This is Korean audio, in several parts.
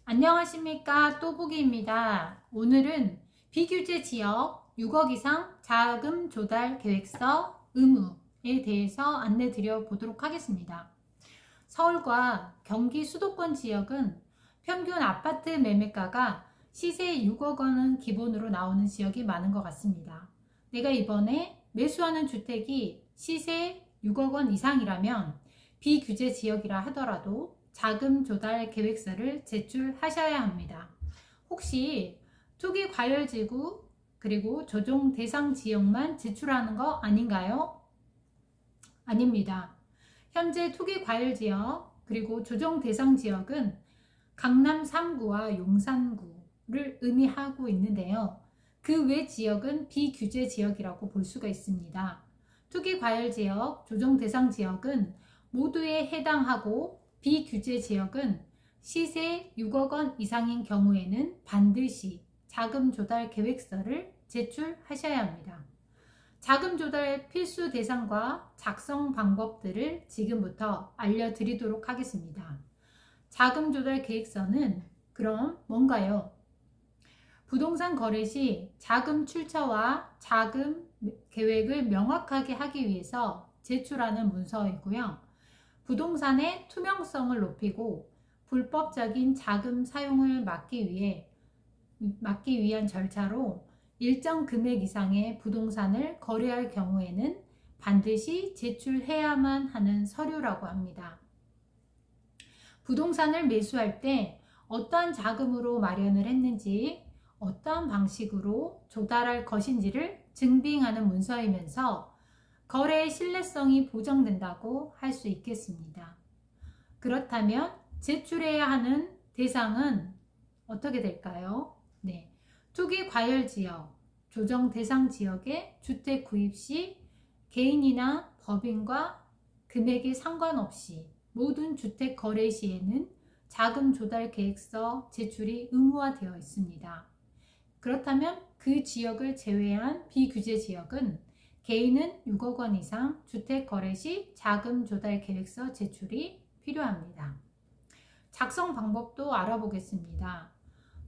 안녕하십니까, 또보기입니다. 오늘은 비규제 지역 6억 이상 자금 조달 계획서 의무에 대해서 안내 드려 보도록 하겠습니다. 서울과 경기 수도권 지역은 평균 아파트 매매가가 시세 6억 원은 기본으로 나오는 지역이 많은 것 같습니다. 내가 이번에 매수하는 주택이 시세 6억 원 이상이라면 비규제 지역이라 하더라도 자금 조달 계획서를 제출하셔야 합니다. 혹시 투기 과열지구 그리고 조정 대상 지역만 제출하는 거 아닌가요? 아닙니다. 현재 투기 과열지역 그리고 조정 대상 지역은 강남 3구와 용산구를 의미하고 있는데요. 그 외 지역은 비규제 지역이라고 볼 수가 있습니다. 투기 과열지역, 조정 대상 지역은 모두에 해당하고 비규제 지역은 시세 6억 원 이상인 경우에는 반드시 자금 조달 계획서를 제출하셔야 합니다. 자금 조달 필수 대상과 작성 방법들을 지금부터 알려드리도록 하겠습니다. 자금 조달 계획서는 그럼 뭔가요? 부동산 거래 시 자금 출처와 자금 계획을 명확하게 하기 위해서 제출하는 문서이고요. 부동산의 투명성을 높이고 불법적인 자금 사용을 막기 위한 절차로 일정 금액 이상의 부동산을 거래할 경우에는 반드시 제출해야만 하는 서류라고 합니다. 부동산을 매수할 때 어떠한 자금으로 마련을 했는지, 어떠한 방식으로 조달할 것인지를 증빙하는 문서이면서 거래의 신뢰성이 보장된다고 할 수 있겠습니다. 그렇다면 제출해야 하는 대상은 어떻게 될까요? 네, 투기 과열 지역, 조정 대상 지역의 주택 구입 시 개인이나 법인과 금액에 상관없이 모든 주택 거래 시에는 자금 조달 계획서 제출이 의무화되어 있습니다. 그렇다면 그 지역을 제외한 비규제 지역은 개인은 6억 원 이상 주택 거래 시 자금 조달 계획서 제출이 필요합니다. 작성 방법도 알아보겠습니다.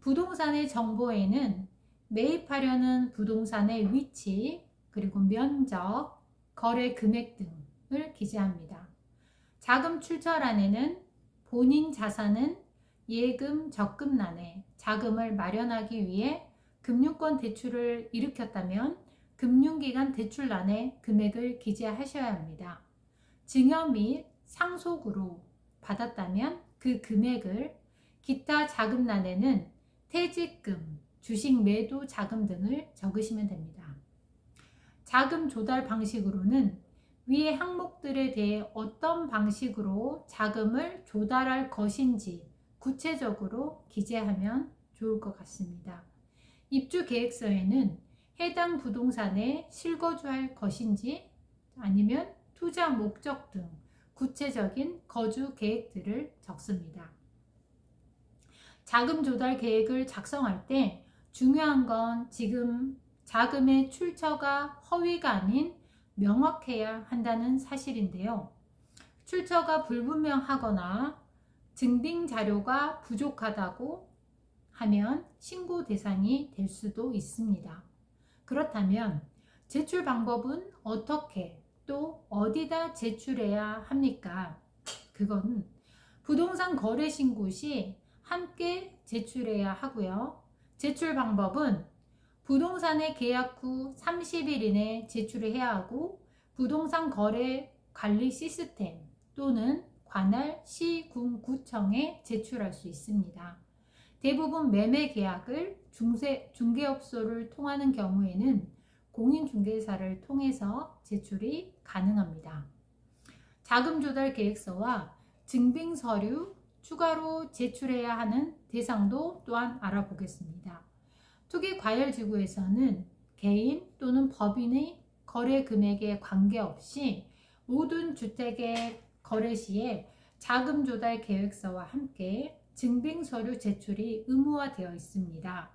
부동산의 정보에는 매입하려는 부동산의 위치, 그리고 면적, 거래 금액 등을 기재합니다. 자금 출처란에는 본인 자산은 예금 적금란에 자금을 마련하기 위해 금융권 대출을 일으켰다면 금융기관 대출란에 금액을 기재하셔야 합니다. 증여 및 상속으로 받았다면 그 금액을, 기타 자금란에는 퇴직금, 주식 매도 자금 등을 적으시면 됩니다. 자금 조달 방식으로는 위의 항목들에 대해 어떤 방식으로 자금을 조달할 것인지 구체적으로 기재하면 좋을 것 같습니다. 입주 계획서에는 해당 부동산에 실거주할 것인지 아니면 투자 목적 등 구체적인 거주 계획들을 적습니다. 자금 조달 계획을 작성할 때 중요한 건 지금 자금의 출처가 허위가 아닌 명확해야 한다는 사실인데요. 출처가 불분명하거나 증빙 자료가 부족하다고 하면 신고 대상이 될 수도 있습니다. 그렇다면 제출 방법은 어떻게 또 어디다 제출해야 합니까? 그건 부동산 거래 신고 시 함께 제출해야 하고요. 제출 방법은 부동산의 계약 후 30일 이내 제출을 해야 하고 부동산 거래 관리 시스템 또는 관할 시군구청에 제출할 수 있습니다. 대부분 매매 계약을 중개업소를 통하는 경우에는 공인중개사를 통해서 제출이 가능합니다. 자금 조달 계획서와 증빙 서류 추가로 제출해야 하는 대상도 또한 알아보겠습니다. 투기 과열지구에서는 개인 또는 법인의 거래 금액에 관계없이 모든 주택의 거래 시에 자금 조달 계획서와 함께 증빙 서류 제출이 의무화되어 있습니다.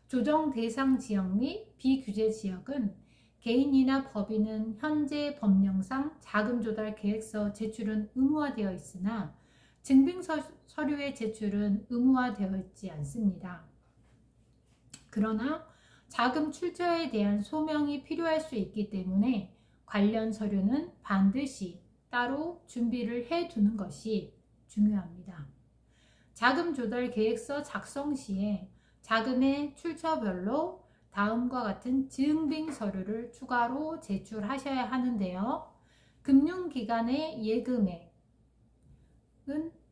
조정 대상 지역 및 비규제 지역은 개인이나 법인은 현재 법령상 자금 조달 계획서 제출은 의무화되어 있으나 증빙 서류의 제출은 의무화되어 있지 않습니다. 그러나 자금 출처에 대한 소명이 필요할 수 있기 때문에 관련 서류는 반드시 따로 준비를 해 두는 것이 중요합니다. 자금 조달 계획서 작성 시에 자금의 출처별로 다음과 같은 증빙 서류를 추가로 제출하셔야 하는데요. 금융기관의 예금액은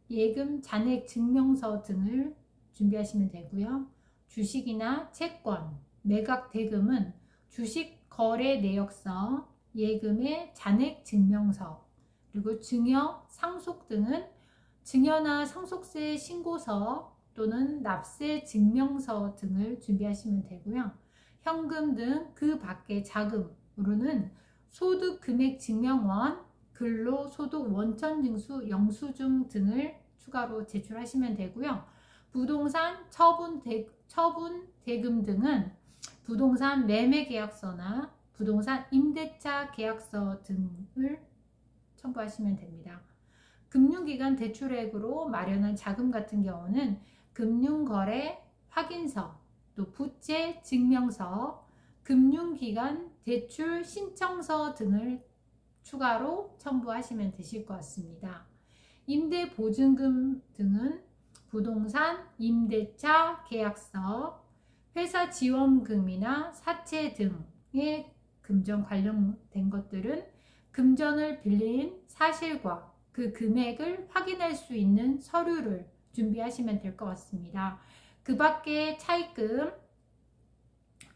예금 잔액 증명서 등을 준비하시면 되고요. 주식이나 채권, 매각 대금은 주식 거래 내역서, 예금의 잔액 증명서, 그리고 증여, 상속 등은 증여나 상속세 신고서 또는 납세 증명서 등을 준비하시면 되고요. 현금 등 그 밖의 자금으로는 소득 금액 증명원, 근로소득 원천징수 영수증 등을 추가로 제출하시면 되고요. 부동산 처분 대금 등은 부동산 매매 계약서나 부동산 임대차 계약서 등을 첨부하시면 됩니다. 금융기관 대출액으로 마련한 자금 같은 경우는 금융거래 확인서, 또 부채 증명서, 금융기관 대출 신청서 등을 추가로 첨부하시면 되실 것 같습니다. 임대보증금 등은 부동산 임대차 계약서, 회사 지원금이나 사채 등의 금전 관련된 것들은 금전을 빌린 사실과 그 금액을 확인할 수 있는 서류를 준비하시면 될 것 같습니다. 그 밖에 차입금,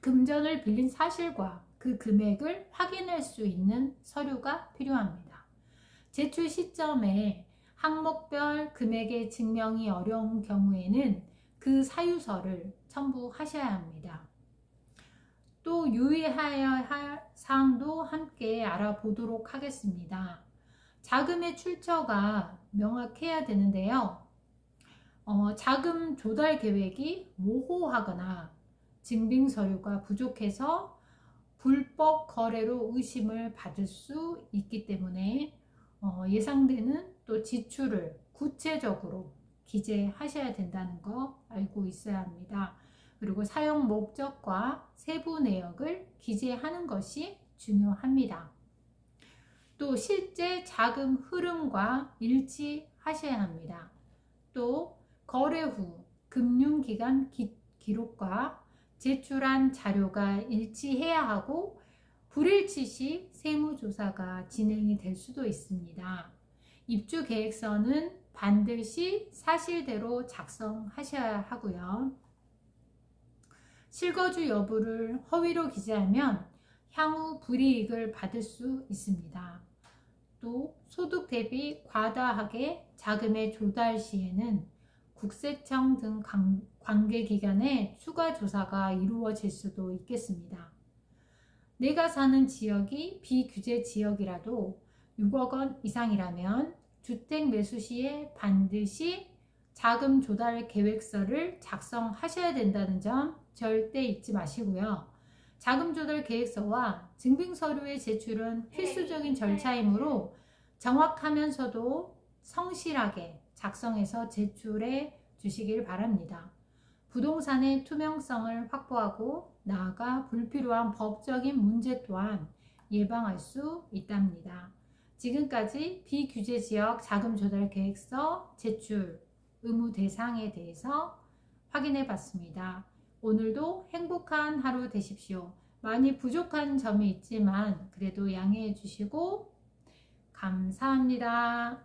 금전을 빌린 사실과 그 금액을 확인할 수 있는 서류가 필요합니다. 제출 시점에 항목별 금액의 증명이 어려운 경우에는 그 사유서를 첨부하셔야 합니다. 또 유의해야 할 사항도 함께 알아보도록 하겠습니다. 자금의 출처가 명확해야 되는데요. 자금 조달 계획이 모호하거나 증빙 서류가 부족해서 불법 거래로 의심을 받을 수 있기 때문에 예상되는 또 지출을 구체적으로 기재하셔야 된다는 거 알고 있어야 합니다. 그리고 사용 목적과 세부 내역을 기재하는 것이 중요합니다. 또 실제 자금 흐름과 일치하셔야 합니다. 또 거래 후 금융기관 기록과 제출한 자료가 일치해야 하고 불일치 시 세무조사가 진행이 될 수도 있습니다. 입주계획서는 반드시 사실대로 작성하셔야 하고요. 실거주 여부를 허위로 기재하면 향후 불이익을 받을 수 있습니다. 또 소득 대비 과다하게 자금의 조달 시에는 국세청 등 관계기관의 추가 조사가 이루어질 수도 있겠습니다. 내가 사는 지역이 비규제 지역이라도 6억 원 이상이라면 주택 매수 시에 반드시 자금 조달 계획서를 작성하셔야 된다는 점 절대 잊지 마시고요. 자금 조달 계획서와 증빙 서류의 제출은 필수적인 절차이므로 정확하면서도 성실하게 작성해서 제출해 주시길 바랍니다. 부동산의 투명성을 확보하고 나아가 불필요한 법적인 문제 또한 예방할 수 있답니다. 지금까지 비규제 지역 자금 조달 계획서 제출 의무 대상에 대해서 확인해 봤습니다. 오늘도 행복한 하루 되십시오. 많이 부족한 점이 있지만 그래도 양해해 주시고 감사합니다.